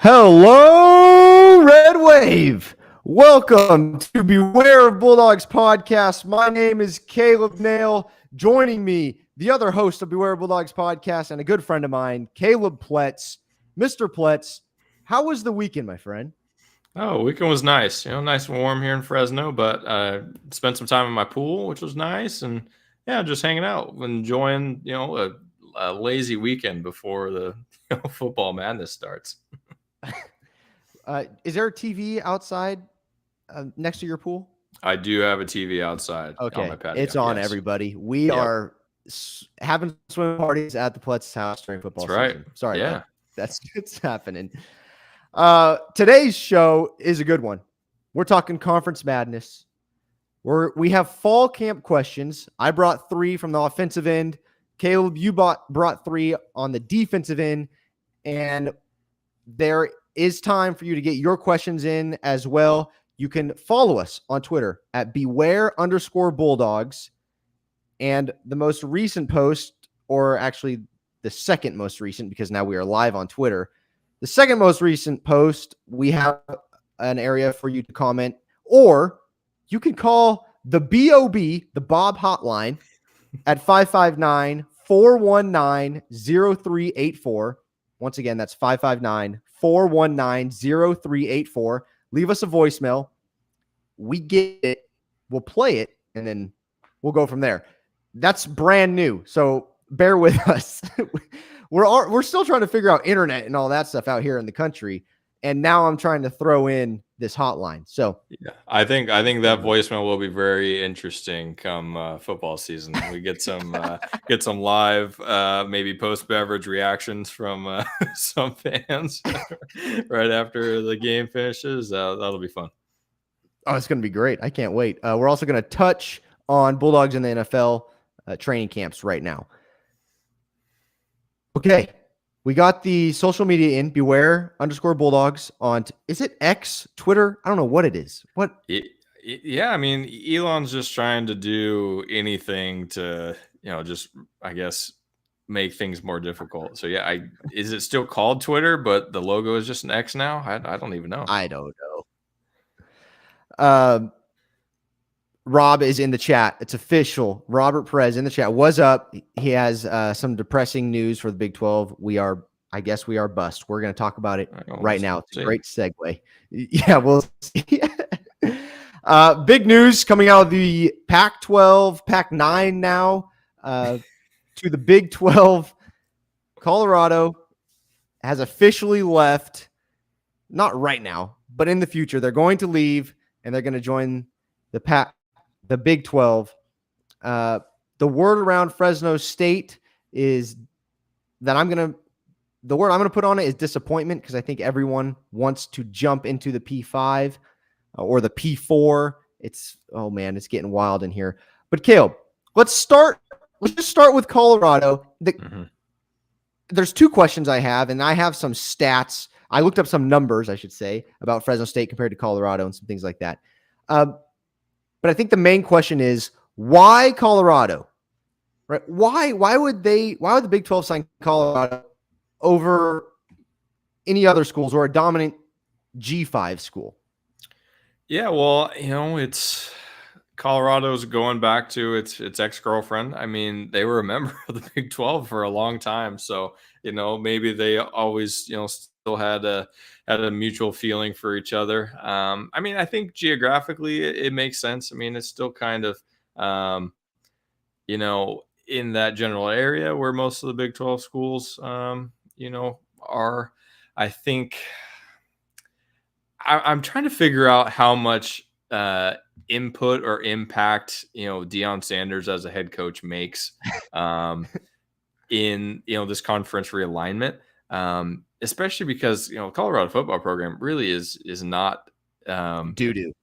Hello, Red Wave. Welcome to Beware of Bulldogs podcast. My name is Caleb Nail. Joining me, the other host of Beware of Bulldogs podcast and a good friend of mine, Caleb Pletz. Mr. Pletz, how was the weekend, my friend? Oh, weekend was nice. Nice and warm here in Fresno, but spent some time in my pool, which was nice, and just hanging out, enjoying a lazy weekend before the football madness starts. Is there a TV outside next to your pool? I do have a TV outside on my patio. It's on, everybody. We are having swim parties at the Pletz house during football season. Sorry, that's it's happening. Today's show is a good one. We're talking conference madness. We have fall camp questions. I brought 3 from the offensive end. Caleb, you brought 3 on the defensive end, and there is time for you to get your questions in as well. You can follow us on Twitter at beware_Bulldogs. And the most recent post, or actually the second most recent, because now we are live on Twitter, the second most recent post, we have an area for you to comment, or you can call the BOB, the Bob hotline, at 559-419-0384. Once again, that's 559-419-0384. Leave us a voicemail. We get it. We'll play it, and then we'll go from there. That's brand new, so bear with us. We're still trying to figure out internet and all that stuff out here in the country, and now I'm trying to throw in this hotline. So I think that voicemail will be very interesting come football season. We get some live maybe post beverage reactions from some fans right after the game finishes. That'll be fun. Oh, it's going to be great. I can't wait. We're also going to touch on Bulldogs in the NFL training camps right now. Okay. We got the social media in, beware_Bulldogs on, is it X, Twitter? I don't know what it is. What? Yeah, I mean, Elon's just trying to do anything to, just, I guess, make things more difficult. So, is it still called Twitter, but the logo is just an X now? I don't even know. I don't know. Rob is in the chat. It's official. Robert Perez in the chat. What's up? He has some depressing news for the Big 12. I guess we are bust. We're going to talk about it right now. It's a great segue. Yeah, we'll see. Big news coming out of the Pac-12, Pac-9 now to the Big 12. Colorado has officially left. Not right now, but in the future. They're going to leave, and they're going to join the Big 12. The word around Fresno State is that the word I'm going to put on it is disappointment, because I think everyone wants to jump into the P5 or the P4. It's getting wild in here. But Caleb, let's just start with Colorado. There's 2 questions I have, and I have some stats. I looked up some numbers, I should say, about Fresno State compared to Colorado and some things like that. But I think the main question is, why Colorado? Right? Why would the Big 12 sign Colorado over any other schools or a dominant G5 school? Yeah, well, it's Colorado's going back to its ex-girlfriend. I mean, they were a member of the Big 12 for a long time, so maybe they always still had a mutual feeling for each other. I mean, I think geographically it makes sense. I mean, it's still kind of in that general area where most of the Big 12 schools are. I think I'm trying to figure out how much input or impact Deion Sanders as a head coach makes in this conference realignment, especially because Colorado football program really is not doo-doo.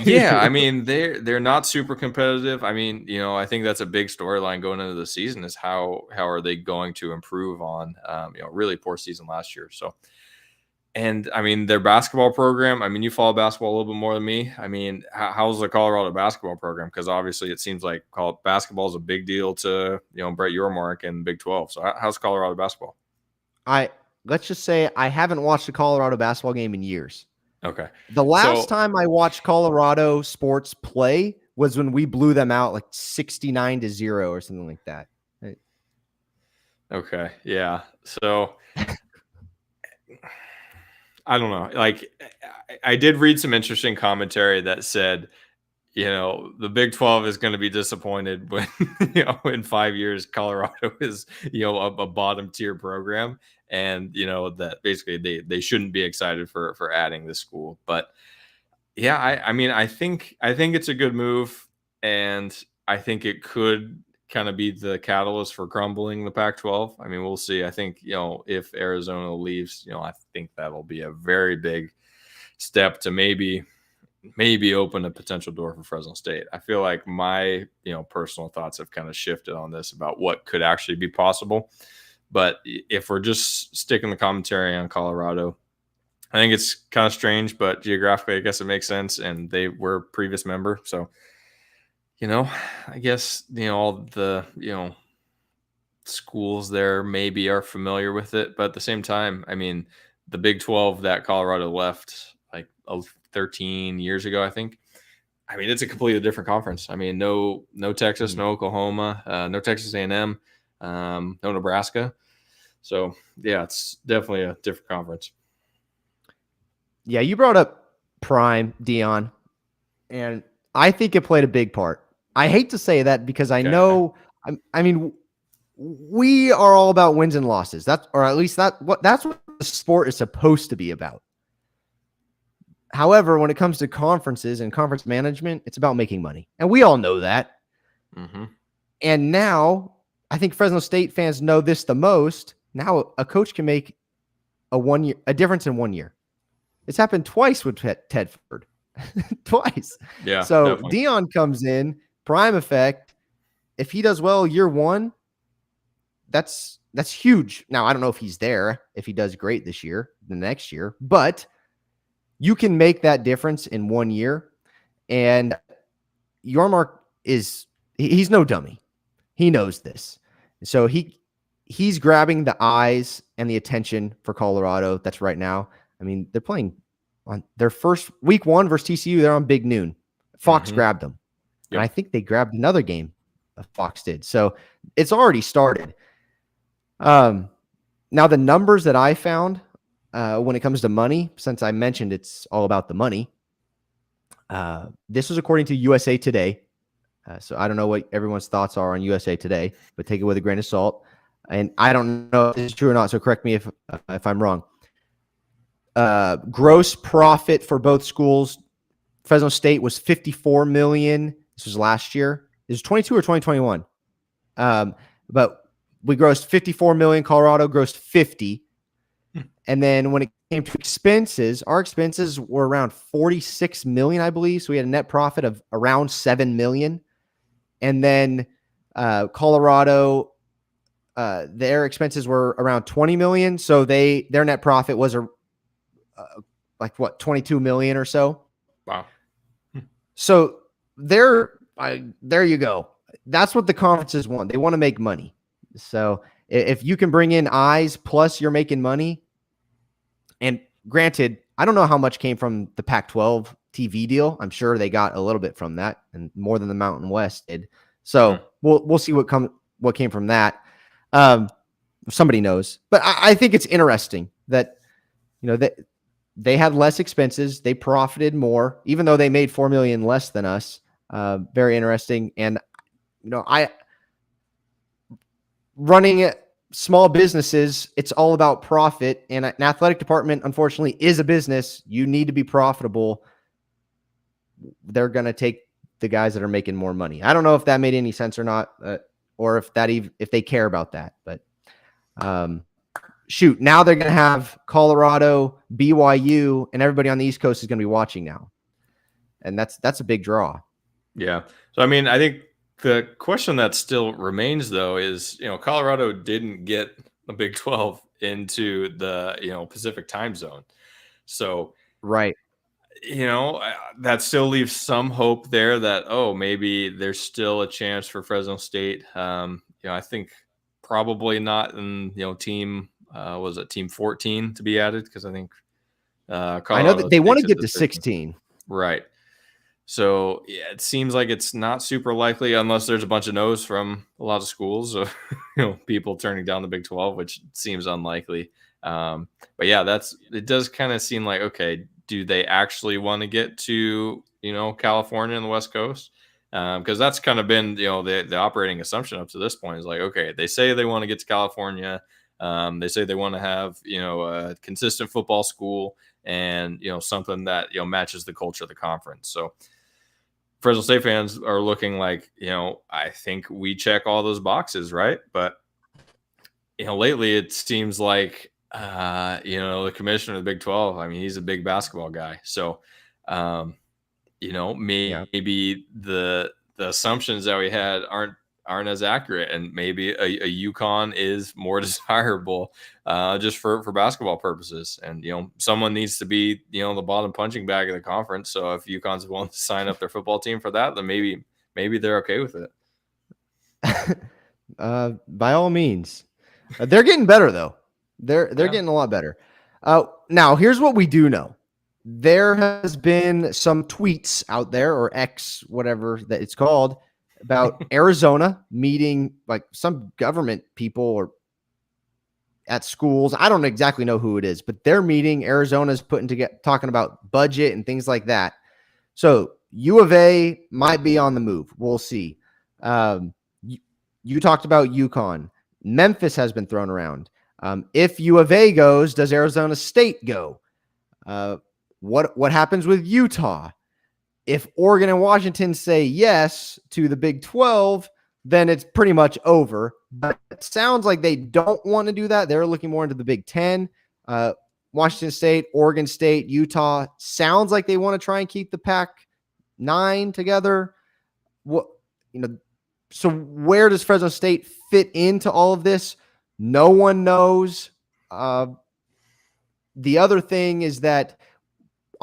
Yeah, I mean they're not super competitive. I mean, I think that's a big storyline going into the season is how are they going to improve on really poor season last year. So, and I mean their basketball program. I mean, you follow basketball a little bit more than me. I mean, how's the Colorado basketball program? Because obviously it seems like basketball is a big deal to Brett Yormark and Big 12. So how's Colorado basketball? let's just say I haven't watched a Colorado basketball game in years. Okay. The last time I watched Colorado sports play was when we blew them out like 69-0 or something like that. Okay. Yeah. So I don't know. Like, I did read some interesting commentary that said, the Big 12 is going to be disappointed when, in 5 years, Colorado is, a bottom tier program, and, that basically they shouldn't be excited for adding this school. But yeah, I mean, I think it's a good move, and I think it could kind of be the catalyst for crumbling the Pac-12. I mean, we'll see. I think, if Arizona leaves, I think that'll be a very big step to maybe open a potential door for Fresno State. I feel like my, personal thoughts have kind of shifted on this about what could actually be possible. But if we're just sticking the commentary on Colorado, I think it's kind of strange, but geographically, I guess it makes sense. And they were a previous member. So, I guess, all the, schools there maybe are familiar with it. But at the same time, I mean, the Big 12 that Colorado left like 13 years ago, I think. I mean, it's a completely different conference. I mean, no Texas, no Oklahoma, no Texas A&M, no Nebraska. So, yeah, it's definitely a different conference. Yeah, you brought up Prime, Dion, and I think it played a big part. I hate to say that because I know, I mean, we are all about wins and losses. That's what the sport is supposed to be about. However, when it comes to conferences and conference management, it's about making money. And we all know that. Mm-hmm. And now I think Fresno State fans know this the most. Now a coach can make a difference in 1 year. It's happened twice with Tedford. Twice. Yeah. So definitely. Dion comes in, prime effect. If he does well year one, that's huge. Now, I don't know if he's there, if he does great this year, the next year, but you can make that difference in 1 year. And Yormark he's no dummy. He knows this. So he's grabbing the eyes and the attention for Colorado. That's right now. I mean, they're playing on their first week 1 versus TCU. They're on Big Noon. Fox grabbed them. Yep. And I think they grabbed another game. Fox did. So it's already started. Now the numbers that I found when it comes to money, since I mentioned it's all about the money, this was according to USA Today. So I don't know what everyone's thoughts are on USA Today, but take it with a grain of salt. And I don't know if this is true or not, so correct me if I'm wrong. Gross profit for both schools, Fresno State was $54 million. This was last year. It was 22 or 2021. But we grossed $54 million. Colorado grossed 50. And then when it came to expenses, our expenses were around $46 million, I believe. So we had a net profit of around $7 million. And then Colorado, their expenses were around $20 million. So their net profit was $22 million or so. Wow. So there you go. That's what the conferences want. They want to make money. So if you can bring in eyes, plus you're making money. And granted, I don't know how much came from the Pac-12 TV deal. I'm sure they got a little bit from that, and more than the Mountain West did. So we'll see what came from that. Somebody knows, but I think it's interesting that that they had less expenses, they profited more, even though they made $4 million less than us. Very interesting, and running small businesses, it's all about profit, and an athletic department, unfortunately, is a business. You need to be profitable. They're going to take the guys that are making more money. I don't know if that made any sense or not, or if they care about that. But shoot, now they're going to have Colorado, BYU, and everybody on the East Coast is going to be watching now, and that's a big draw. Yeah. So I mean, I think the question that still remains, though, is, Colorado didn't get the Big 12 into the, Pacific time zone. So, right. That still leaves some hope there that, maybe there's still a chance for Fresno State. I think probably not in, team was it team 14 to be added? Because I think I know Colorado that they want to takes it get to 13. 16. Right. So yeah, it seems like it's not super likely unless there's a bunch of no's from a lot of schools of people turning down the Big 12, which seems unlikely. But yeah, it does kind of seem like, okay, do they actually want to get to California and the West Coast? Because that's kind of been the operating assumption up to this point is like, okay, they say they want to get to California. They say they want to have a consistent football school and something that matches the culture of the conference. So Fresno State fans are looking like, I think we check all those boxes, right? But lately it seems like the commissioner of the Big 12, I mean, he's a big basketball guy. So maybe the assumptions that we had aren't as accurate, and maybe a UConn is more desirable just for basketball purposes. And someone needs to be the bottom punching bag of the conference. So if UConn's willing to sign up their football team for that, then maybe they're okay with it. By all means, they're getting better though. They're getting a lot better. Now here's what we do know. There has been some tweets out there, or X, whatever that it's called, about Arizona meeting like some government people or at schools. I don't exactly know who it is, but they're meeting. Arizona's talking about budget and things like that. So U of A might be on the move. We'll see. You talked about UConn. Memphis has been thrown around. If U of A goes, does Arizona State go? What happens with Utah? If Oregon and Washington say yes to the Big 12, then it's pretty much over. But it sounds like they don't want to do that. They're looking more into the Big 10. Washington State, Oregon State, Utah. Sounds like they want to try and keep the Pac-9 together. So where does Fresno State fit into all of this? No one knows. The other thing is that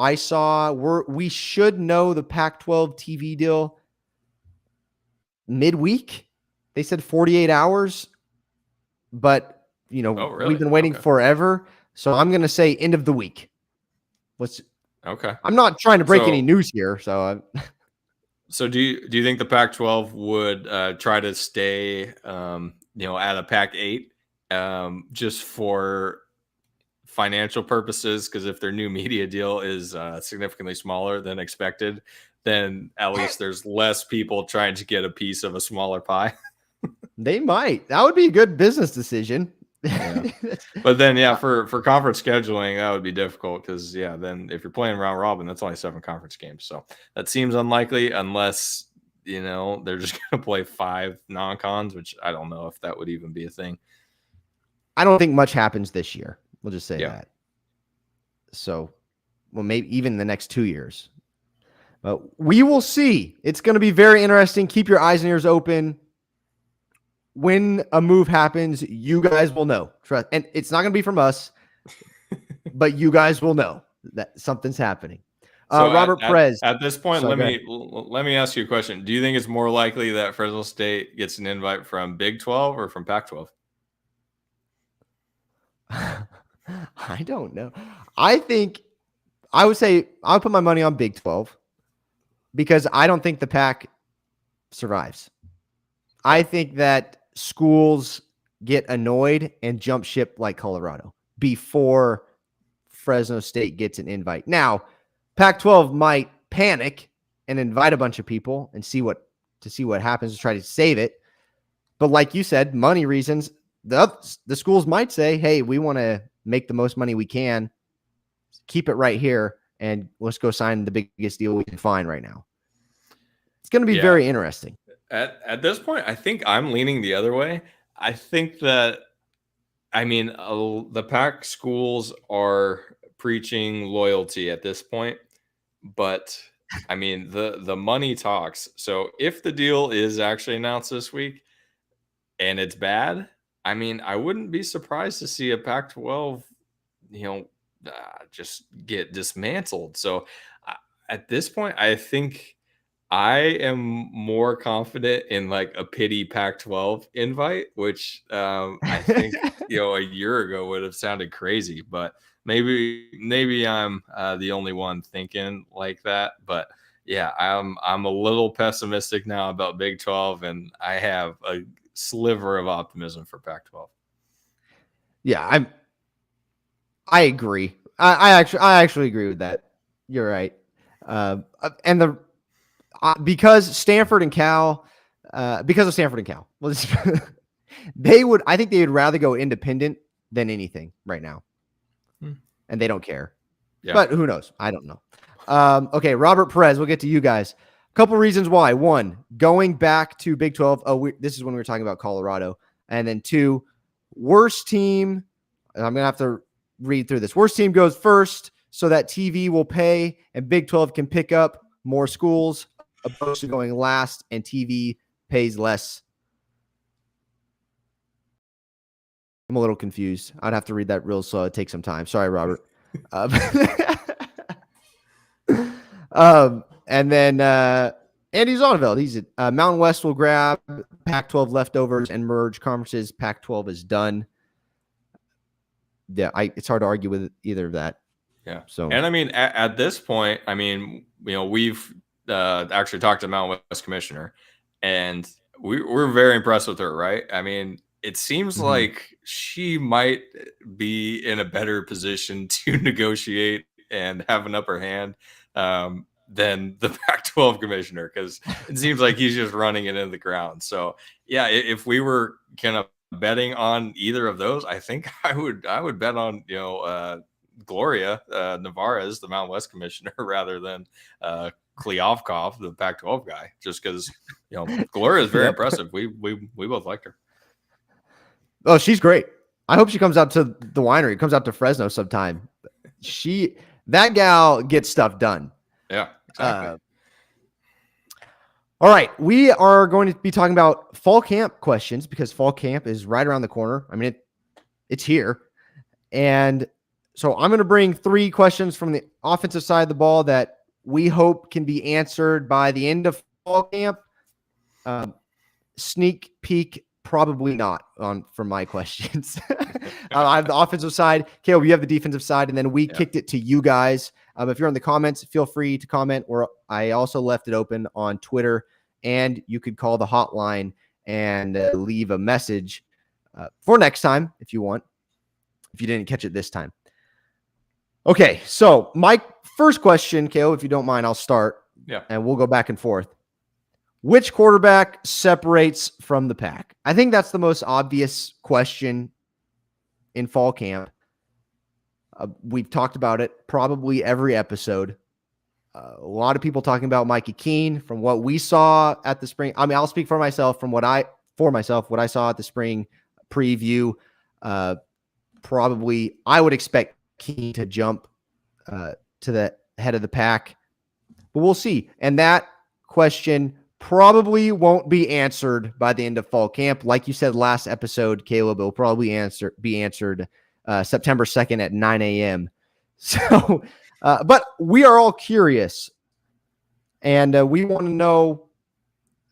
I saw we should know the Pac-12 TV deal midweek. They said 48 hours, but really? We've been waiting forever. So I'm going to say end of the week. Okay. I'm not trying to break any news here. So do you think the Pac-12 would try to stay, at a Pac-8 just for financial purposes? Because if their new media deal is significantly smaller than expected, then at least there's less people trying to get a piece of a smaller pie. They might. That would be a good business decision. Yeah. But then, for conference scheduling, that would be difficult because, then if you're playing round robin, that's only 7 conference games. So that seems unlikely unless, they're just going to play 5 non-cons, which I don't know if that would even be a thing. I don't think much happens this year. We'll just say that. So, maybe even the next 2 years. But we will see. It's going to be very interesting. Keep your eyes and ears open. When a move happens, you guys will know. Trust, and it's not going to be from us, but you guys will know that something's happening. So Robert Perez. At this point, let me ask you a question. Do you think it's more likely that Fresno State gets an invite from Big 12 or from Pac-12? I don't know. I would say I'll put my money on Big 12 because I don't think the Pac survives. I think that schools get annoyed and jump ship like Colorado before Fresno State gets an invite. Now, Pac-12 might panic and invite a bunch of people and see what happens to try to save it. But like you said, money reasons, the schools might say, hey, we want to make the most money we can, keep it right here, and let's go sign the biggest deal we can find right now. It's going to be very interesting. At this point, I think I'm leaning the other way. I think that, the Pac schools are preaching loyalty at this point, but the money talks. So if the deal is actually announced this week and it's bad, I wouldn't be surprised to see a Pac-12, just get dismantled. So at this point, I think I am more confident in like a pity Pac-12 invite, which I think a year ago would have sounded crazy, but maybe I'm the only one thinking like that. But yeah, I'm a little pessimistic now about Big 12, and I have a sliver of optimism for Pac-12. Yeah, I agree. I actually agree with that. You're right. And because Stanford and Cal, because of Stanford and Cal, I think they would rather go independent than anything right now, and they don't care. Yeah. But who knows? I don't know. Okay, Robert Perez. We'll get to you guys. A couple reasons why. One, going back to Big 12. This is when we were talking about Colorado, and then two, worst team. I'm gonna have to read through this. Worst team goes first, so that TV will pay, and Big 12 can pick up more schools, opposed to going last and TV pays less. I'm a little confused. I'd have to read that real slow. It takes some time. Sorry, Robert. And then Andy Zonneveld. He's Mountain West will grab Pac-12 leftovers and merge conferences. Pac-12 is done. Yeah, it's hard to argue with either of that. Yeah. So, and I mean, at this point, I mean, we've actually talked to Mountain West commissioner, and we're very impressed with her, right? I mean, it seems like she might be in a better position to negotiate and have an upper hand than the Pac-12 commissioner, because it seems like he's just running it into the ground. So, yeah, if we were kind of betting on either of those, I think I would bet on Gloria Navarez, the Mountain West commissioner, rather than Kliavkov, the Pac-12 guy, just because Gloria is very impressive. We both liked her. Oh, she's great. I hope she comes out to the winery, comes out to Fresno sometime. That gal gets stuff done. Yeah, exactly. All right, we are going to be talking about fall camp questions because fall camp is right around the corner. I mean, it's here. And so I'm going to bring 3 questions from the offensive side of the ball that we hope can be answered by the end of fall camp. Sneak peek, probably not for my questions. I have the offensive side. Caleb, you have the defensive side, and then we kicked it to you guys. If you're in the comments, feel free to comment, or I also left it open on Twitter, and you could call the hotline and leave a message for next time if you want, if you didn't catch it this time. Okay, so my first question, Caleb, if you don't mind, I'll start. Yeah. And we'll go back and forth. Which quarterback separates from the pack? I think that's the most obvious question in fall camp. We've talked about it probably every episode. A lot of people talking about Mikey Keene from what we saw at the spring. I mean, I'll speak for myself what I saw at the spring preview. Probably I would expect Keene to jump to the head of the pack, but we'll see. And that question probably won't be answered by the end of fall camp. Like you said last episode, Caleb, it will probably be answered September 2nd at 9 a.m. So, but we are all curious, and we want to know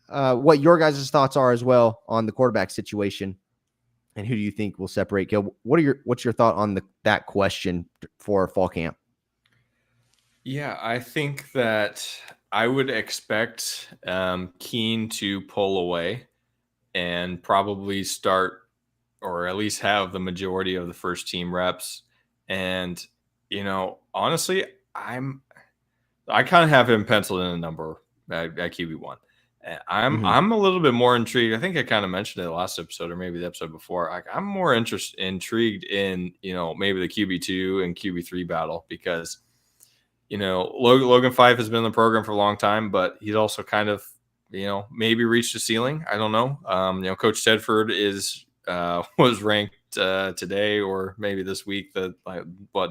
what your guys' thoughts are as well on the quarterback situation, and who do you think will separate? Caleb, what's your thought on that question for fall camp? Yeah, I think that I would expect Keene to pull away and probably start, or at least have the majority of the first team reps. And, honestly, I kind of have him penciled in a number at QB1. I'm a little bit more intrigued. I think I kind of mentioned it last episode, or maybe the episode before. I'm more intrigued in, maybe the QB2 and QB3 battle, because Logan Fife has been in the program for a long time, but he's also kind of, maybe reached a ceiling. I don't know. Coach Tedford was ranked today, or maybe this week, the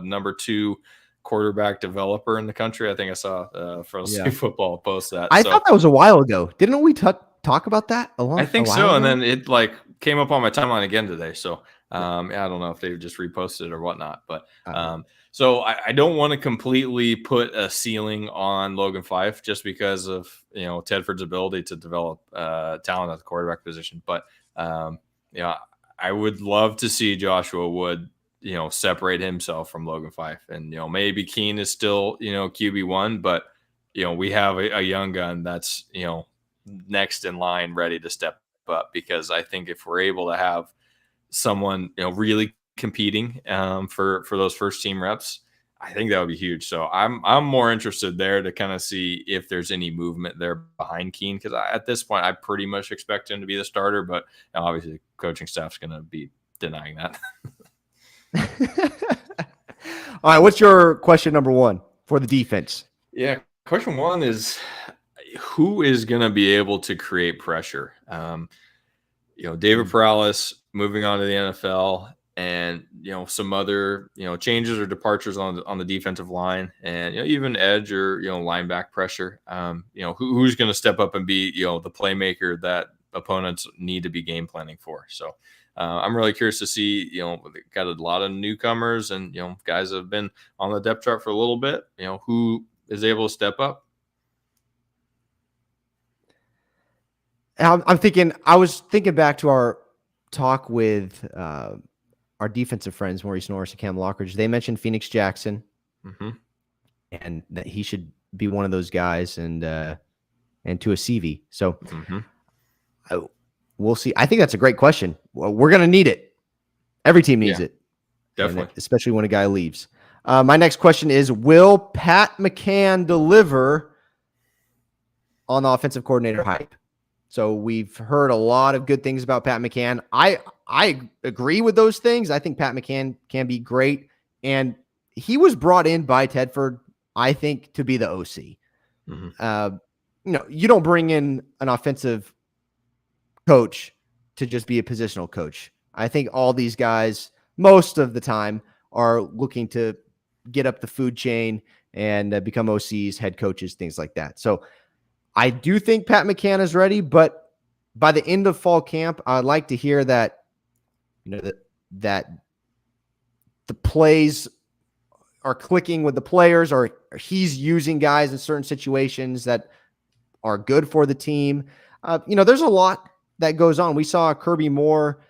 number 2 quarterback developer in the country. I think I saw Fresno State football post that. I thought that was a while ago. Didn't we talk about that a while so, ago? And then it came up on my timeline again today. So I don't know if they just reposted it or whatnot, but So I don't want to completely put a ceiling on Logan Fife just because of Tedford's ability to develop talent at the quarterback position. But I would love to see Joshua Wood separate himself from Logan Fife, and maybe Keene is still QB1, but we have a young gun that's next in line ready to step up, because I think if we're able to have someone really competing for those first team reps, I think that would be huge. So I'm more interested there to kind of see if there's any movement there behind Keene, because at this point I pretty much expect him to be the starter, but obviously the coaching staff's going to be denying that. All right, what's your question number 1 for the defense? Yeah, question 1 is, who is going to be able to create pressure? David Perales moving on to the NFL, and some other changes or departures on the defensive line, and even edge or linebacker pressure. Who's going to step up and be the playmaker that opponents need to be game planning for? So I'm really curious to see. Got a lot of newcomers and guys that have been on the depth chart for a little bit. Who is able to step up? I was thinking back to our talk with our defensive friends, Maurice Norris and Cam Lockridge. They mentioned Phoenix Jackson, and that he should be one of those guys, and to a CV. So we'll see. I think that's a great question. We're going to need it. Every team needs it. Definitely. Especially when a guy leaves. My next question is, will Pat McCann deliver on the offensive coordinator hype? So we've heard a lot of good things about Pat McCann. I agree with those things. I think Pat McCann can be great. And he was brought in by Tedford, I think, to be the OC. You don't bring in an offensive coach to just be a positional coach. I think all these guys, most of the time, are looking to get up the food chain and become OCs, head coaches, things like that. So I do think Pat McCann is ready, but by the end of fall camp, I'd like to hear that, that the plays are clicking with the players, or he's using guys in certain situations that are good for the team. There's a lot that goes on. We saw Kirby Moore.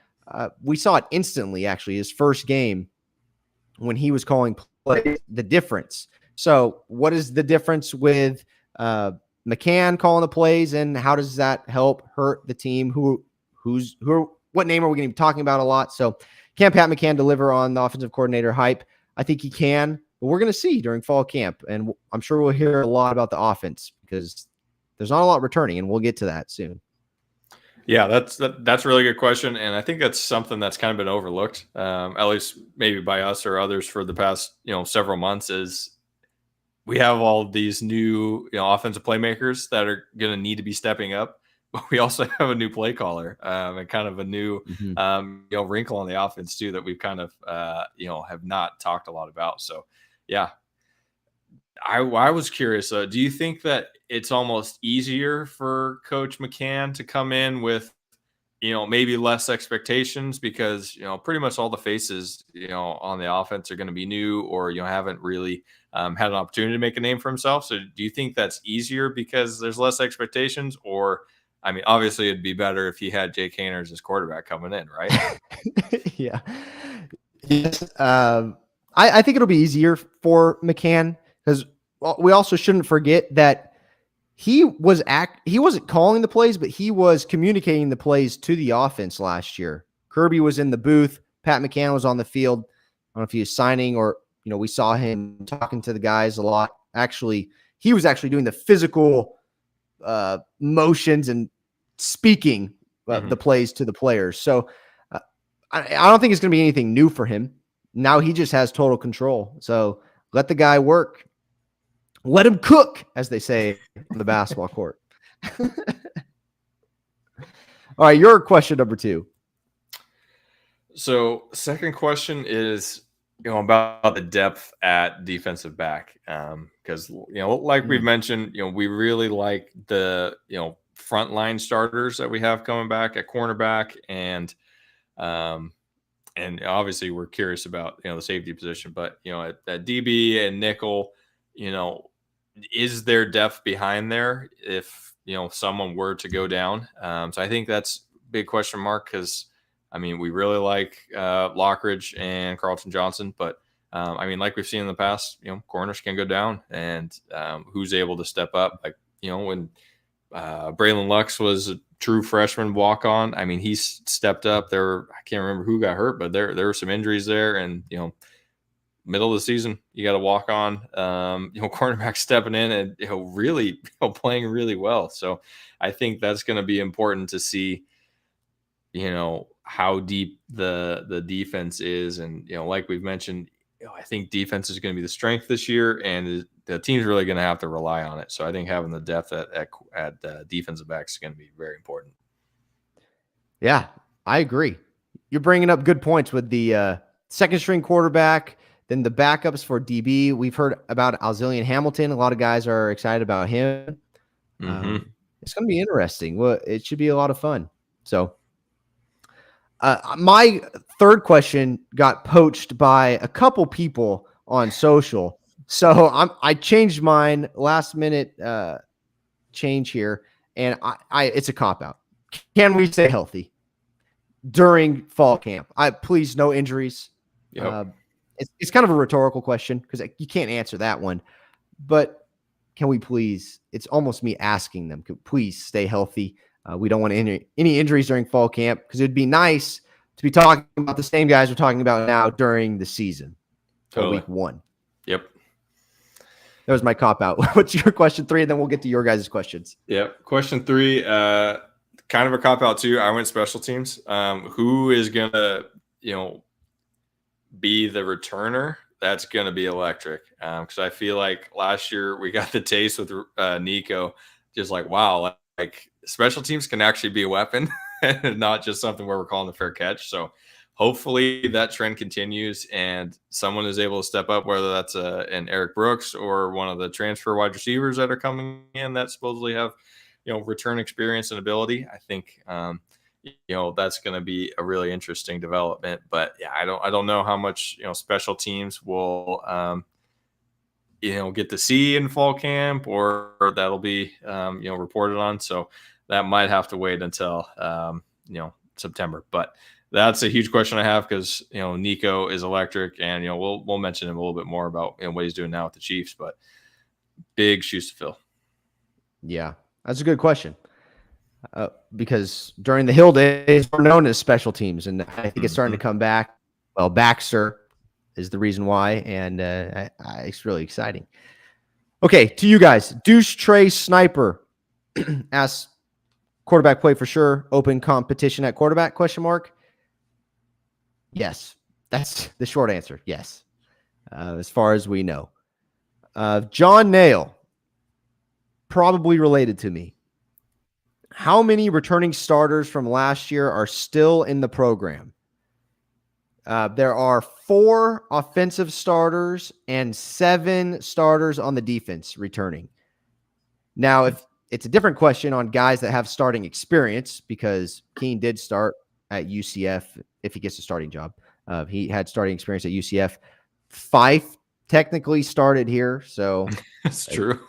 We saw it instantly, actually, his first game when he was calling plays, the difference. So what is the difference with McCann calling the plays, and how does that help hurt the team? What name are we going to be talking about a lot? So can Pat McCann deliver on the offensive coordinator hype? I think he can, but we're going to see during fall camp. And I'm sure we'll hear a lot about the offense, because there's not a lot returning, and we'll get to that soon. Yeah, that's a really good question. And I think that's something that's kind of been overlooked, at least maybe by us or others for the past, several months, is we have all these new, offensive playmakers that are going to need to be stepping up, but we also have a new play caller and kind of a new, wrinkle on the offense too, that we've kind of, have not talked a lot about. So, yeah, I was curious. Do you think that it's almost easier for Coach McCann to come in with, maybe less expectations, because, pretty much all the faces, on the offense are going to be new, or, haven't really had an opportunity to make a name for himself. So do you think that's easier because there's less expectations? Or, I mean, obviously it'd be better if he had Jake Haener as his quarterback coming in, right? Yeah. Yes. I think it'll be easier for McCann, because we also shouldn't forget that he wasn't calling the plays, but he was communicating the plays to the offense last year. Kirby was in the booth. Pat McCann was on the field. I don't know if he was signing, or, we saw him talking to the guys a lot. Actually, he was actually doing the physical motions and speaking the plays to the players. So I don't think it's going to be anything new for him. Now he just has total control. So let the guy work. Let him cook, as they say on the basketball court. All right, your question number 2. So second question is, about the depth at defensive back. Because, like we've mentioned, we really like the, frontline starters that we have coming back at cornerback and and obviously we're curious about, the safety position, but, at DB and nickel, is there depth behind there if, someone were to go down? So I think that's a big question mark because, we really like Lockridge and Carlton Johnson, but like we've seen in the past, corners can go down, and who's able to step up? Like, when Braylon Lux was a true freshman walk-on, he's stepped up. I can't remember who got hurt, but there were some injuries there, and middle of the season, you got to walk on, cornerback stepping in and, really, playing really well. So I think that's going to be important to see, how deep the defense is. And, like we've mentioned, I think defense is going to be the strength this year, and the team's really going to have to rely on it. So I think having the depth at defensive backs is going to be very important. Yeah, I agree. You're bringing up good points with the second string quarterback, then the backups for DB. We've heard about Alzillian Hamilton. A lot of guys are excited about him. Mm-hmm. It's going to be interesting. Well, it should be a lot of fun. So my third question got poached by a couple people on social. So I changed mine last minute change here, and it's a cop out. Can we stay healthy during fall camp? Please, no injuries. Yep. It's kind of a rhetorical question because you can't answer that one. But can we please? It's almost me asking them. Please stay healthy. We don't want any injuries during fall camp because it'd be nice to be talking about the same guys we're talking about now during the season. Totally. Week 1. Yep. That was my cop out. What's your question 3? And then we'll get to your guys' questions. Yep. Question 3, kind of a cop out too. I went special teams. Who is going to, be the returner? That's going to be electric. Because I feel like last year we got the taste with Nico. Just like, wow, like special teams can actually be a weapon and not just something where we're calling the fair catch. So hopefully that trend continues and someone is able to step up, whether that's an Eric Brooks or one of the transfer wide receivers that are coming in that supposedly have, return experience and ability. I think, that's going to be a really interesting development. But yeah, I don't know how much, special teams will, get to see in fall camp or that'll be, reported on. So that might have to wait until, September. But that's a huge question I have because, Nico is electric, and, we'll mention him a little bit more about what he's doing now with the Chiefs, but big shoes to fill. Yeah, that's a good question. Because during the Hill days, we're known as special teams, and I think it's starting to come back. Well, Baxter is the reason why, and it's really exciting. Okay, to you guys. Deuce Trey Sniper asks, quarterback play for sure. Open competition at quarterback, ? Yes. That's the short answer. Yes. As far as we know. John Nail, probably related to me. How many returning starters from last year are still in the program? There are 4 offensive starters and 7 starters on the defense returning. Now, if it's a different question on guys that have starting experience, because Keene did start at UCF if he gets a starting job. He had starting experience at UCF. Fife technically started here, so that's true.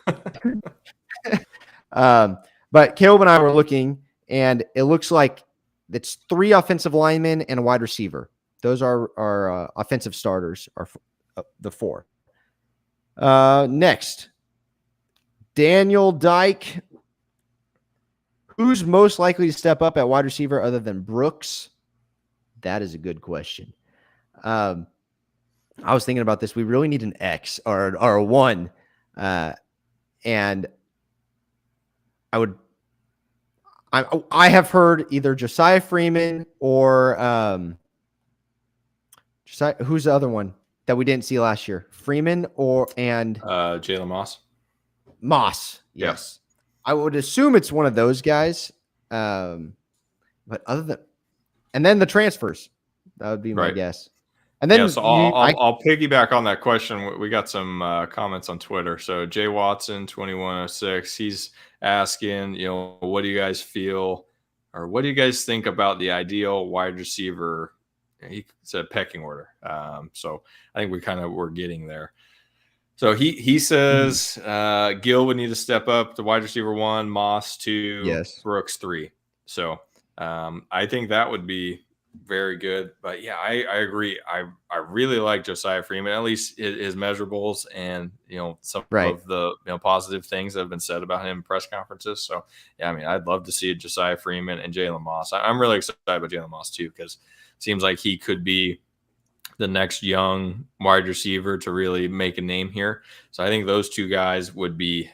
But Caleb and I were looking, and it looks like it's 3 offensive linemen and a wide receiver. Those are our offensive starters, are the 4. Next, Daniel Dyke. Who's most likely to step up at wide receiver other than Brooks? That is a good question. I was thinking about this. We really need an X or a 1. And I have heard either Josiah Freeman or who's the other one that we didn't see last year? Freeman and Jalen Moss. Moss, yes. Yeah. I would assume it's one of those guys. But and then the transfers. That would be my guess. And then so I'll piggyback on that question. We got some comments on Twitter. So Jay Watson 2106, he's asking, what do you guys feel, or what do you guys think about the ideal wide receiver he said pecking order. So I think we're getting there. So he says Gill would need to step up to wide receiver 1, Moss 2, Yes. Brooks 3. So I think that would be very good. But yeah, I agree. I really like Josiah Freeman, at least his measurables and some of the positive things that have been said about him in press conferences. So yeah, I mean, I'd love to see Josiah Freeman and Jalen Moss. I'm really excited about Jalen Moss too, because it seems like he could be the next young wide receiver to really make a name here. So I think those two guys would be,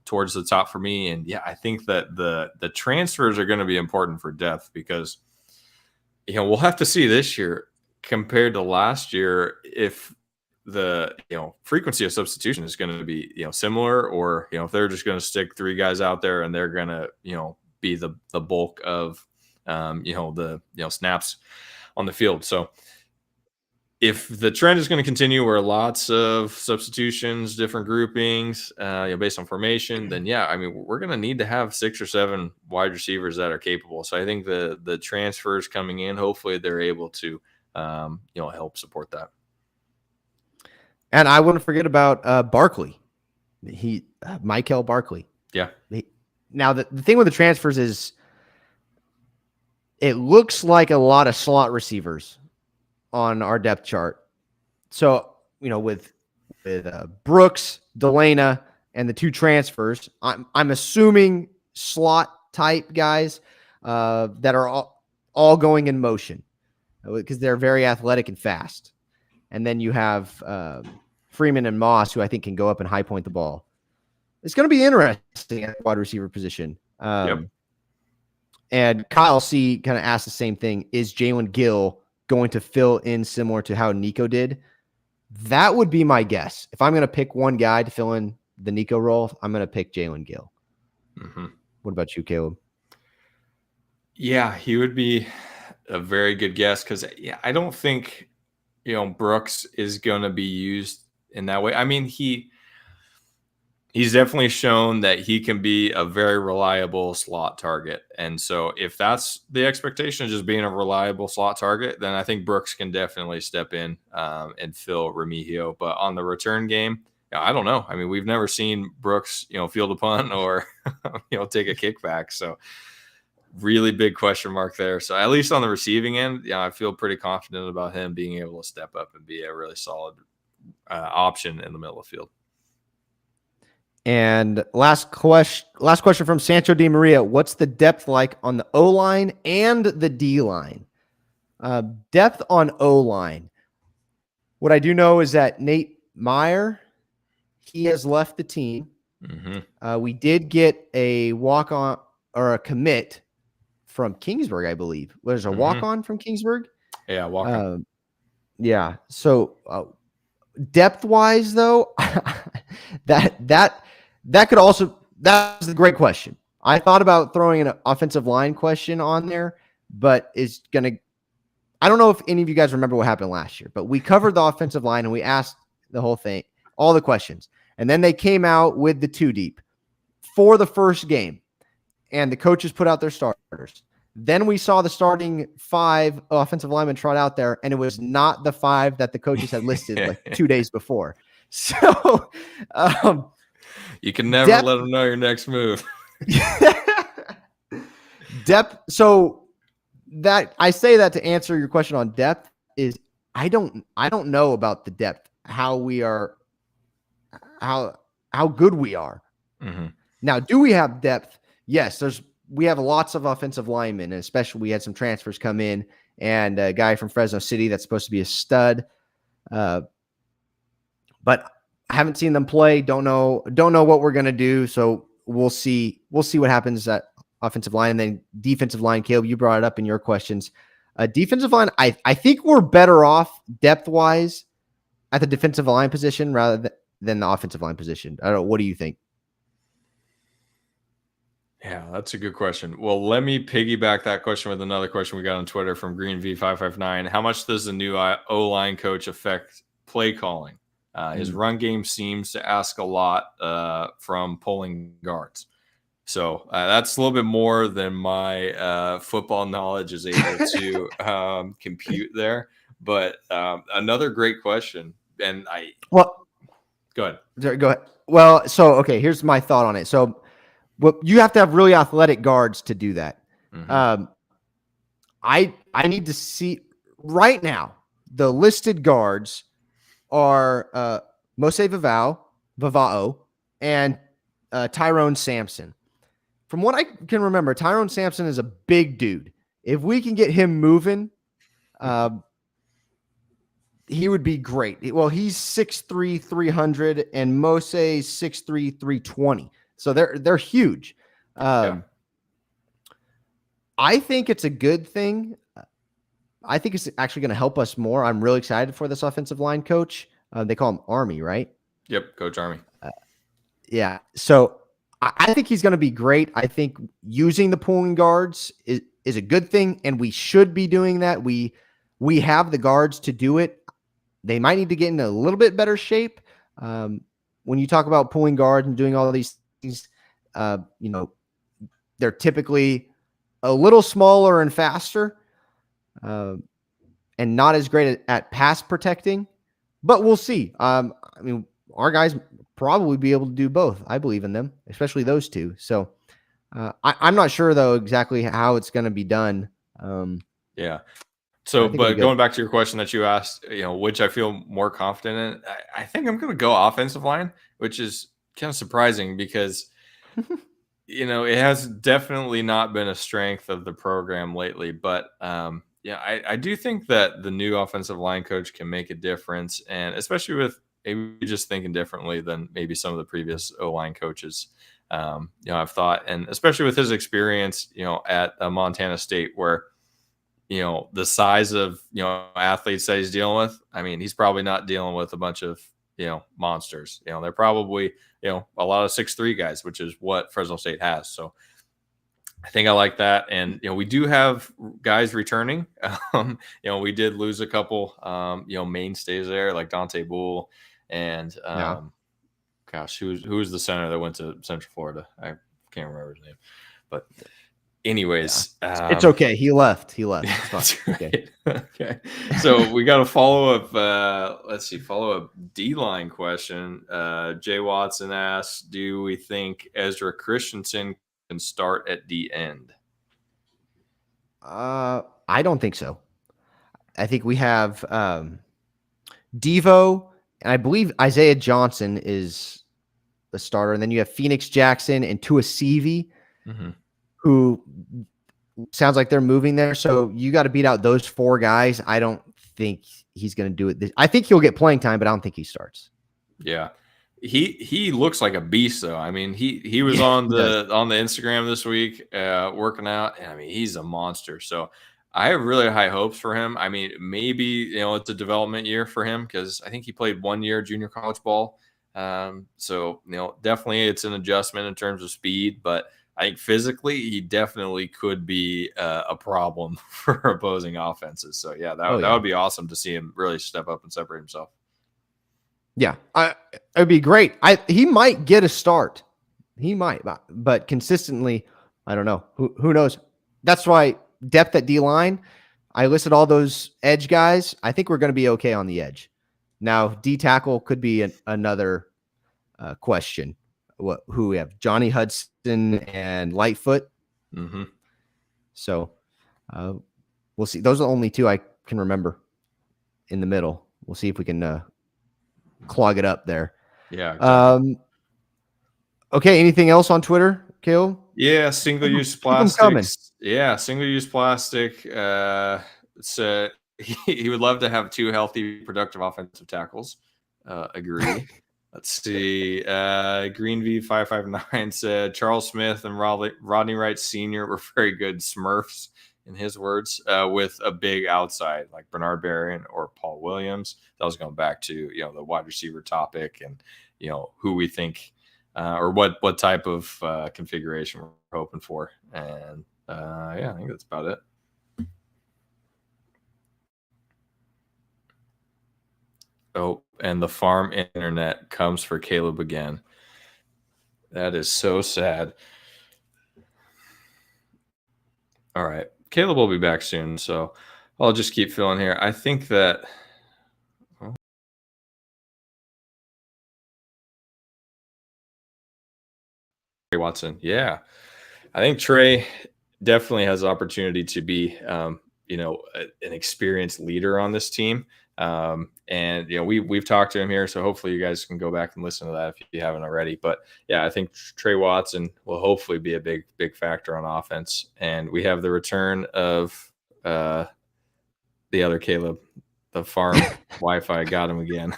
towards the top for me. And yeah, I think that the transfers are going to be important for depth, because, we'll have to see this year compared to last year if the frequency of substitution is going to be similar, or if they're just going to stick 3 guys out there and they're going to be the bulk of the snaps on the field. So if the trend is going to continue where lots of substitutions, different groupings, based on formation, then yeah, I mean, we're going to need to have 6 or 7 wide receivers that are capable. So I think the transfers coming in, hopefully they're able to, help support that. And I wouldn't forget about Barkley. Michael Barkley. Yeah. Now the thing with the transfers is, it looks like a lot of slot receivers on our depth chart. So, with Brooks, Delana, and the 2 transfers, I'm assuming slot type guys that are all going in motion, because they're very athletic and fast. And then you have Freeman and Moss, who I think can go up and high point the ball. It's going to be interesting at the wide receiver position. Yep. And Kyle C. kind of asked the same thing. Is Jalen Gill going to fill in similar to how Nico did? That would be my guess. If I'm going to pick one guy to fill in the Nico role, I'm going to pick Jalen Gill. Mm-hmm. What about you, Caleb? Yeah, he would be a very good guess, because I don't think Brooks is going to be used in that way. I mean, he's definitely shown that he can be a very reliable slot target. And so if that's the expectation of just being a reliable slot target, then I think Brooks can definitely step in and fill Remigio. But on the return game, I don't know. I mean, we've never seen Brooks, field a punt or, take a kickback. So really big question mark there. So at least on the receiving end, I feel pretty confident about him being able to step up and be a really solid option in the middle of the field. And last question from Sancho Di Maria. What's the depth like on the O-line and the D-line? Depth on O-line. What I do know is that Nate Meyer, he has left the team. Mm-hmm. We did get a walk-on or a commit from Kingsburg, I believe. There's a walk-on from Kingsburg? Yeah, walk-on. Yeah. So depth-wise, though, that could also, that's a great question. I thought about throwing an offensive line question on there, but it's going to, I don't know if any of you guys remember what happened last year, but we covered the offensive line and we asked the whole thing, all the questions. And then they came out with the 2 deep for the first game, and the coaches put out their starters. Then we saw the starting 5 offensive linemen trot out there, and it was not the 5 that the coaches had listed like 2 days before. So, you can never let them know your next move. Depth. So that I say that to answer your question on depth is I don't know about the depth, how good we are. Mm-hmm. Now, do we have depth? Yes, we have lots of offensive linemen, and especially we had some transfers come in, and a guy from Fresno City that's supposed to be a stud. But I haven't seen them play. Don't know what we're gonna do. So we'll see. We'll see what happens at offensive line, and then defensive line. Caleb, you brought it up in your questions. Defensive line, I think we're better off depth wise at the defensive line position rather than the offensive line position. I don't know. What do you think? Yeah, that's a good question. Well, let me piggyback that question with another question we got on Twitter from GreenV559. How much does the new O-line coach affect play calling? His run game seems to ask a lot from pulling guards. So that's a little bit more than my football knowledge is able to compute there. But another great question, and go ahead. Go ahead. Well, so okay, here's my thought on it. So, you have to have really athletic guards to do that. Mm-hmm. I need to see right now. The listed guards are Mose Vivao, and Tyrone Sampson. From what I can remember, Tyrone Sampson is a big dude. If we can get him moving, he would be great. Well, he's 6'3", 300, and Mose 6'3", 320. So they're huge. I think it's a good thing. I think it's actually going to help us more. I'm really excited for this offensive line coach. They call him Army, right? Yep, Coach Army. Yeah. So I think he's going to be great. I think using the pulling guards is a good thing, and we should be doing that. We have the guards to do it. They might need to get in a little bit better shape. When you talk about pulling guards and doing all of these things, they're typically a little smaller and faster, and not as great at pass protecting. But we'll see. I mean, our guys probably be able to do both. I believe in them, especially those two. So I'm not sure, though, exactly how it's going to be done. Yeah. So, but going back to your question that you asked, which I feel more confident in, I think I'm going to go offensive line, which is kind of surprising because, it has definitely not been a strength of the program lately. But I do think that the new offensive line coach can make a difference, and especially with maybe just thinking differently than maybe some of the previous O-line coaches. I've thought, and especially with his experience, at Montana State, where the size of athletes that he's dealing with. I mean, he's probably not dealing with a bunch of monsters. They're probably a lot of 6'3" guys, which is what Fresno State has. So I think I like that. And, we do have guys returning. We did lose a couple, mainstays there, like Dante Bull and, gosh, who was the center that went to Central Florida? I can't remember his name. But anyways, it's okay. He left. It's fine. Okay. So we got a follow-up. Follow-up D-line question. Jay Watson asks, do we think Ezra Christensen can start at the end? I don't think so. I think we have Devo, and I believe Isaiah Johnson is the starter. And then you have Phoenix Jackson and Tuasivi, who sounds like they're moving there. So you got to beat out those four guys. I don't think he's going to do it. I think he'll get playing time, but I don't think he starts. Yeah. He looks like a beast, though. I mean, he was on the Instagram this week working out, and I mean, he's a monster. So I have really high hopes for him. I mean, maybe it's a development year for him because I think he played 1 year junior college ball. So definitely it's an adjustment in terms of speed, but I think physically he definitely could be a problem for opposing offenses. So yeah, that would be awesome to see him really step up and separate himself. Yeah, it'd be great. He might get a start. He might, but consistently, I don't know. Who knows? That's why depth at D-line, I listed all those edge guys. I think we're going to be okay on the edge. Now, D-tackle could be another question. Who we have? Johnny Hudson and Lightfoot. Mm-hmm. So we'll see. Those are the only two I can remember in the middle. We'll see if we can clog it up there. Yeah. Exactly. Okay. Anything else on Twitter, Caleb? Yeah. Single-use plastics. Yeah. Single-use plastic. So he would love to have 2 healthy, productive offensive tackles. Agree. Let's see. Green V559 said Charles Smith and Rodney Wright Sr. were very good Smurfs, in his words, with a big outside like Bernard Berrien or Paul Williams. That was going back to the wide receiver topic and who we think or what type of configuration we're hoping for. And I think that's about it. Oh, and the farm internet comes for Caleb again. That is so sad. All right. Caleb will be back soon, so I'll just keep filling here. I think that Trey Watson. Yeah. I think Trey definitely has the opportunity to be, an experienced leader on this team. And we've talked to him here, so hopefully you guys can go back and listen to that if you haven't already. But yeah, I think Trey Watson will hopefully be a big factor on offense. And we have the return of the other Caleb, the farm Wi-Fi got him again.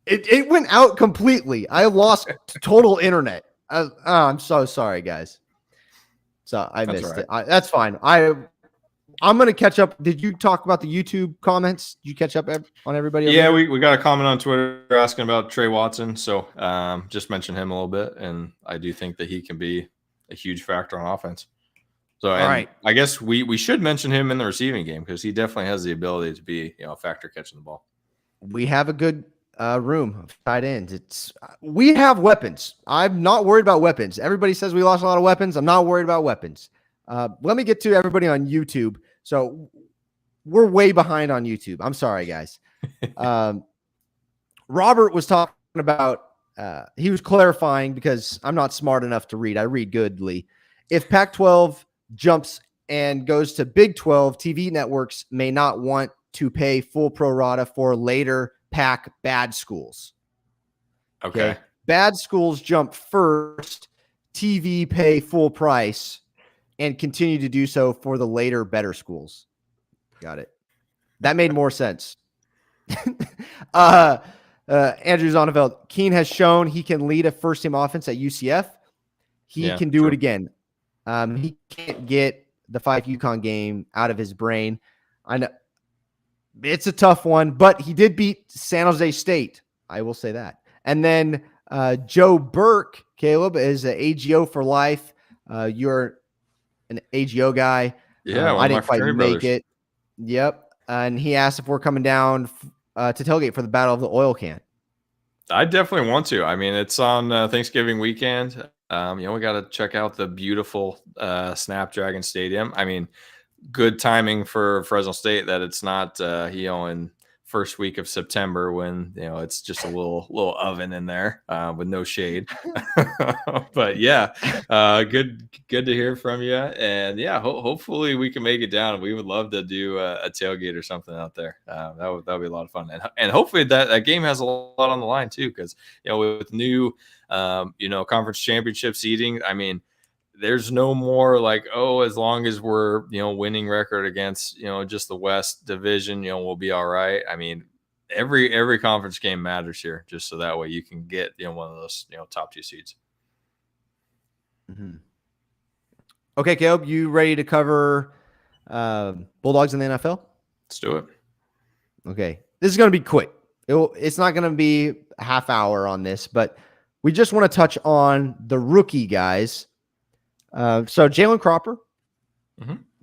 It went out completely. I lost total internet. I'm so sorry, guys. So I missed it. That's fine. I'm going to catch up. Did you talk about the YouTube comments? Did you catch up on everybody? Yeah, we got a comment on Twitter asking about Trey Watson. So just mention him a little bit. And I do think that he can be a huge factor on offense. So all right. I guess we should mention him in the receiving game because he definitely has the ability to be a factor catching the ball. We have a good room of tight ends. We have weapons. I'm not worried about weapons. Everybody says we lost a lot of weapons. I'm not worried about weapons. Let me get to everybody on YouTube. So we're way behind on YouTube. I'm sorry, guys. Robert was talking about, he was clarifying because I'm not smart enough to read. I read goodly. If Pac-12 jumps and goes to Big 12, TV networks may not want to pay full pro rata for later Pac bad schools. Okay. Bad schools jump first, TV pay full price, and continue to do so for the later better schools. Got it. That made more sense. Andrew Zonneveld, Keene has shown he can lead a first-team offense at UCF. He can do it again. He can't get the 5 UConn game out of his brain. I know it's a tough one, but he did beat San Jose State. I will say that. And then Joe Burke, Caleb, is an AGO for life. You're an AGO guy. Yeah, I didn't quite make it. Yep. And he asked if we're coming down to tailgate for the Battle of the Oil Can. I definitely want to. I mean, it's on Thanksgiving weekend. We got to check out the beautiful Snapdragon Stadium. I mean, good timing for Fresno State that it's not in first week of September when it's just a little oven in there with no shade. But yeah, good to hear from you. And yeah, hopefully we can make it down. We would love to do a tailgate or something out there. That would be a lot of fun. And hopefully that game has a lot on the line too, because with new conference championship seeding, I mean, there's no more like, as long as we're, winning record against, just the West division, we'll be all right. I mean, every conference game matters here, just so that way you can get, one of those, top 2 seeds. Mm-hmm. Okay, Caleb, you ready to cover Bulldogs in the NFL? Let's do it. Okay. This is going to be quick. It's not going to be a half hour on this, but we just want to touch on the rookie guys. So Jalen Cropper,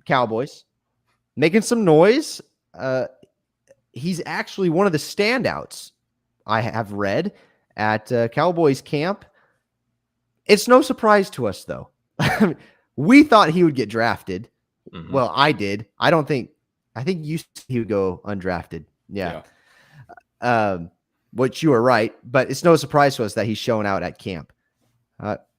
Cowboys, making some noise. He's actually one of the standouts I have read at Cowboys camp. It's no surprise to us, though. We thought he would get drafted. Mm-hmm. Well, I did. I think he would go undrafted. Yeah. Which you were right, but it's no surprise to us that he's showing out at camp.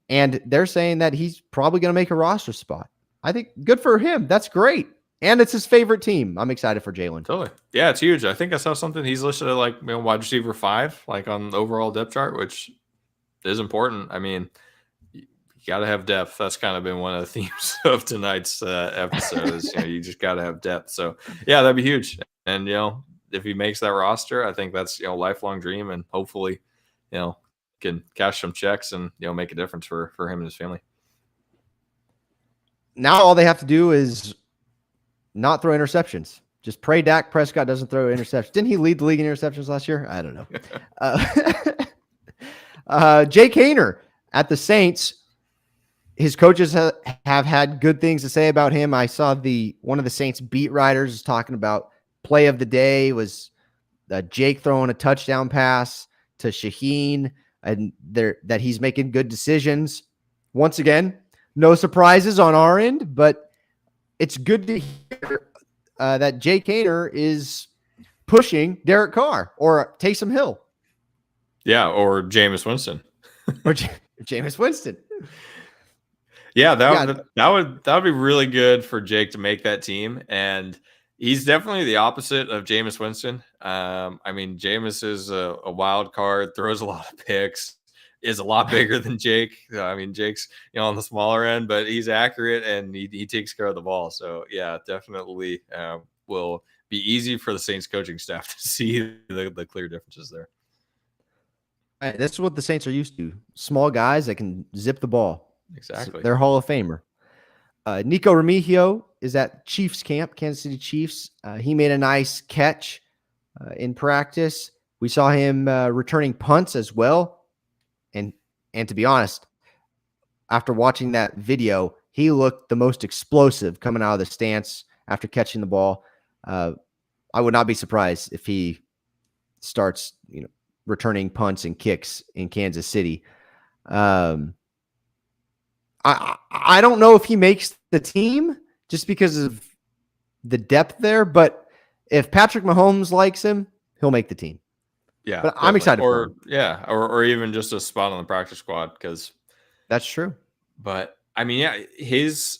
And they're saying that he's probably going to make a roster spot. I think good for him. That's great. And it's his favorite team. I'm excited for Jalen. Totally. Yeah, it's huge. I think I saw something. He's listed at wide receiver 5, on the overall depth chart, which is important. I mean, you got to have depth. That's kind of been one of the themes of tonight's episode is, you just got to have depth. So yeah, that'd be huge. And, if he makes that roster, I think that's, a lifelong dream, and hopefully, can cash some checks and make a difference for him and his family. Now all they have to do is not throw interceptions. Just pray Dak Prescott doesn't throw interceptions. Didn't he lead the league in interceptions last year? I don't know. Jake Haener at the Saints. His coaches have had good things to say about him. I saw one of the Saints beat writers is talking about play of the day was Jake throwing a touchdown pass to Shaheen, and that he's making good decisions. Once again, no surprises on our end, but it's good to hear that Jake Haener is pushing Derek Carr or Taysom Hill. Yeah, or Jameis Winston. Or Jameis Winston. Yeah, that would be really good for Jake to make that team. And he's definitely the opposite of Jameis Winston. I mean, Jameis is a wild card, throws a lot of picks, is a lot bigger than Jake. I mean, Jake's on the smaller end, but he's accurate and he takes care of the ball. So yeah, definitely will be easy for the Saints coaching staff to see the clear differences there. Right, this is what the Saints are used to. Small guys that can zip the ball. Exactly. They're Hall of Famer. Nico Remigio is at Chiefs camp, Kansas City Chiefs. He made a nice catch in practice. We saw him returning punts as well. And to be honest, after watching that video, he looked the most explosive coming out of the stance after catching the ball. I would not be surprised if he starts, returning punts and kicks in Kansas City. I don't know if he makes the team just because of the depth there, but if Patrick Mahomes likes him, he'll make the team. Yeah, but definitely. I'm excited for him. Yeah, or even just a spot on the practice squad because that's true. But I mean, yeah, his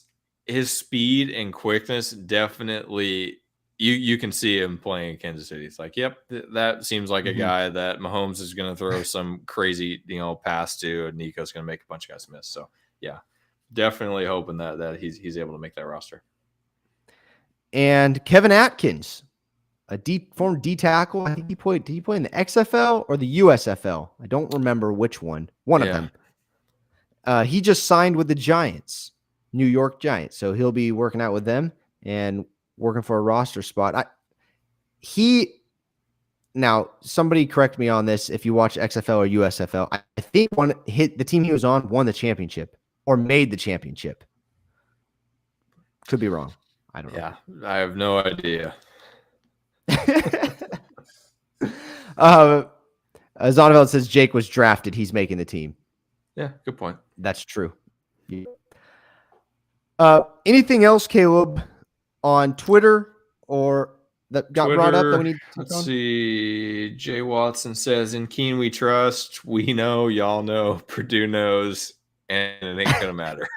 speed and quickness definitely you can see him playing in Kansas City. It's like, yep, that seems like a guy that Mahomes is going to throw some crazy, pass to, and Nico's going to make a bunch of guys miss. So yeah, definitely hoping that he's able to make that roster. And Kevin Atkins, a former D tackle. I think did he play in the XFL or the USFL? I don't remember which one. One of them. He just signed with the Giants, New York Giants. So he'll be working out with them and working for a roster spot. Now somebody correct me on this if you watch XFL or USFL. I think the team he was on won the championship or made the championship. Could be wrong. I don't know. Yeah, I have no idea. Zonderveld says Jake was drafted. He's making the team. Yeah, good point. That's true. Yeah. Anything else, Caleb, on Twitter or that got brought up that we need to Let's see. Jay Watson says, in Keene we trust. We know, y'all know, Purdue knows, and it ain't going to matter.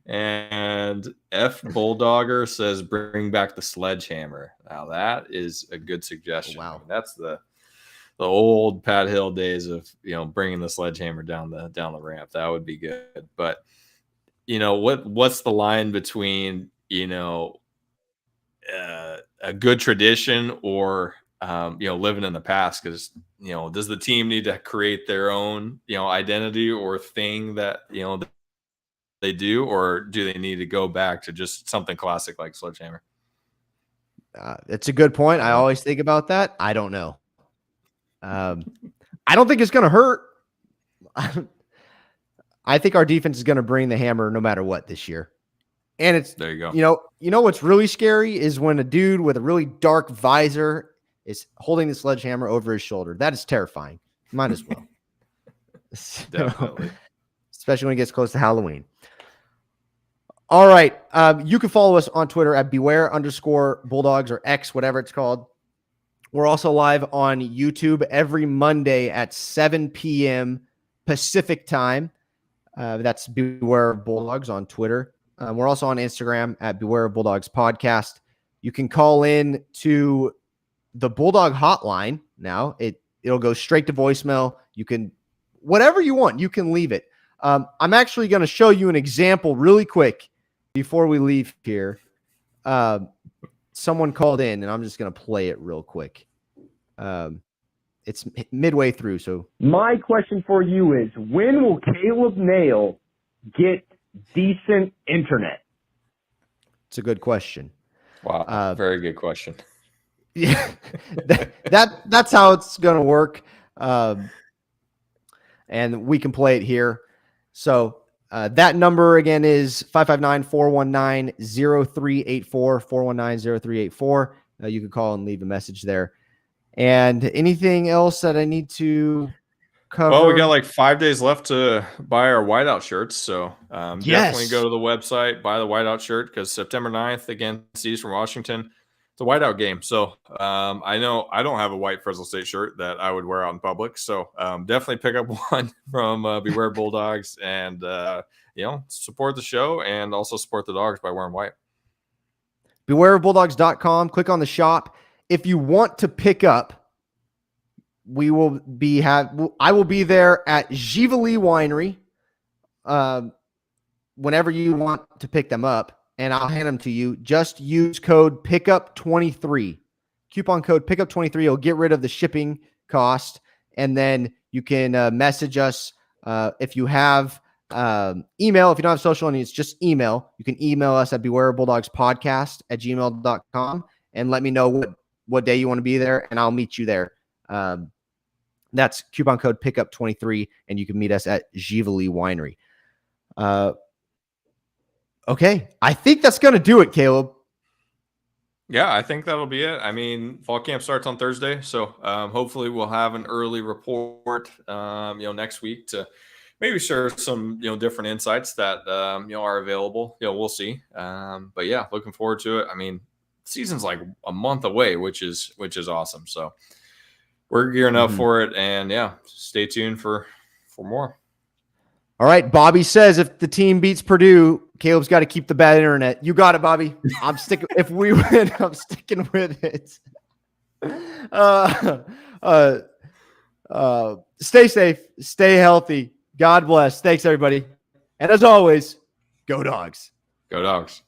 And F Bulldogger says, bring back the sledgehammer. Now that is a good suggestion. Wow. I mean, that's the old Pat Hill days of, bringing the sledgehammer down the ramp. That would be good. But what's the line between, a good tradition or, living in the past? Because, does the team need to create their own, identity or thing that, they do, or do they need to go back to just something classic like sledgehammer? It's a good point. I always think about that. I don't know. I don't think it's going to hurt. I think our defense is going to bring the hammer no matter what this year. And there you go. You know what's really scary is when a dude with a really dark visor is holding the sledgehammer over his shoulder. That is terrifying. Might as well. Definitely. Especially when it gets close to Halloween. All right. You can follow us on Twitter at beware_Bulldogs or X, whatever it's called. We're also live on YouTube every Monday at 7 p.m. Pacific time. That's Beware of Bulldogs on Twitter. We're also on Instagram at Beware of Bulldogs Podcast. You can call in to the Bulldog hotline now. It'll go straight to voicemail. You can, whatever you want, you can leave it. I'm actually going to show you an example really quick before we leave here. Someone called in, and I'm just going to play it real quick. It's midway through. So my question for you is, when will Caleb Nail get decent internet? It's a good question. Wow. Very good question. Yeah, that's how it's going to work. And we can play it here. So that number again is 559-419-0384, 419-0384. You can call and leave a message there. And anything else that I need to cover. Well, we got like 5 days left to buy our whiteout shirts. So definitely Yes. go to the website, buy the whiteout shirt, because September 9th against Eastern Washington, it's a whiteout game. So I know I don't have a white Fresno State shirt that I would wear out in public. So definitely pick up one from Beware Bulldogs and, support the show and also support the Dogs by wearing white. BewareBulldogs.com. Click on the shop. If you want to pick up, I will be there at Givali Winery whenever you want to pick them up, and I'll hand them to you. Just use code PICKUP23. Coupon code PICKUP23. You'll get rid of the shipping cost, and then you can message us if you have email. If you don't have social and it's just email, you can email us at bewarebulldogspodcast@gmail.com and let me know what day you want to be there, and I'll meet you there. That's coupon code PICKUP23, and you can meet us at Givali Winery. Okay, I think that's going to do it, Caleb. Yeah, I think that'll be it. I mean, fall camp starts on Thursday, so hopefully we'll have an early report, next week to maybe share some, different insights that are available. We'll see. But yeah, looking forward to it. I mean, season's like a month away, which is awesome. So we're gearing up for it, and yeah, stay tuned for more. All right, Bobby says if the team beats Purdue, Caleb's got to keep the bad internet. You got it, Bobby. I'm sticking. If we win, I'm sticking with it. Stay safe, stay healthy. God bless. Thanks, everybody. And as always, go Dogs. Go Dogs.